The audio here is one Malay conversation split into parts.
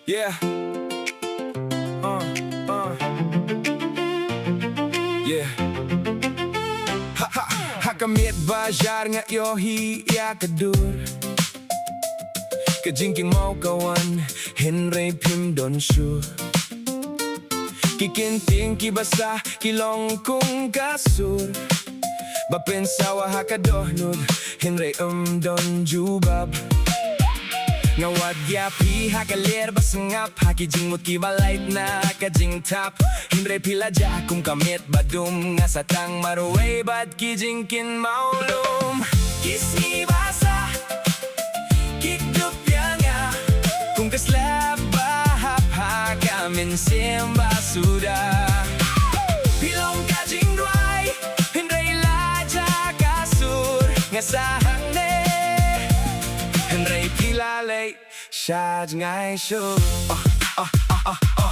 Yeah. Yeah. Ha ha. Hakamit bajar nga yo hi ya kadur. Kajingking mau kawan Henry Pim Don Shu. Kikinting kibasa kilong kung kasur. Bapensawa hakadohnod Henry Don Jubab. Ngawad yapi hakaler basangap Hakijing mut kibalait na kajing tap Hindre pila ja kung kamit badum Nga satang maruway bad kijing kin maulum Kisni basa Kikdupya nga Kung kaslap bahap haka Mynsiem basuda Pilong kajing dway Hindre laja kasur Nga sahang ne Henry pilalay Shad ngay shu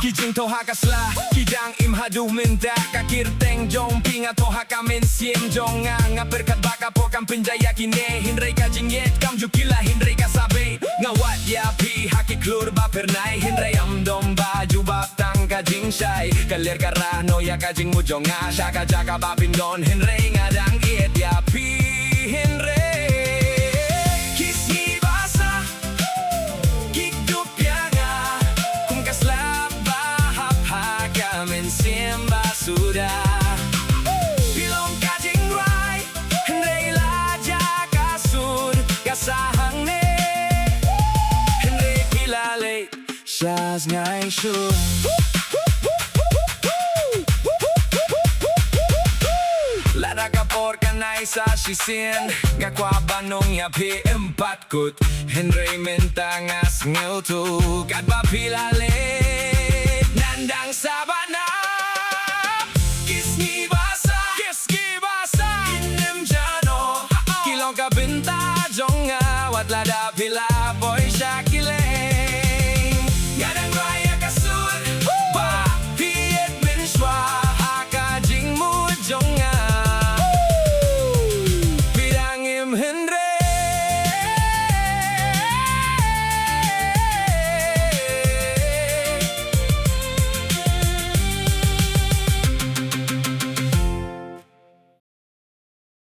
Kijing to hakasla Kidang imhadu minta Kakirteng jong pinga to haka Mynsiem jong nga perkat baka po kam pinjaya kine Henry kajing yet kam jukila Henry kasabe Ngawat yapi hakiklur ba pernay Henry amdom ba jubab tang kajing shay Kalir karano ya kajing mo jong nga Shaka jaka ba pindon Henry ngadang iet yapi Henry Mynsiem basuda Pilong kajing dway Henry laja kasur Kasahang ne Henry pilalay Shaz ngay shu Lada kapor kanay sa shisin Gakwa banong yapi empat kut Henry mintangas ngiltu Kadba pilalay Nandang sabay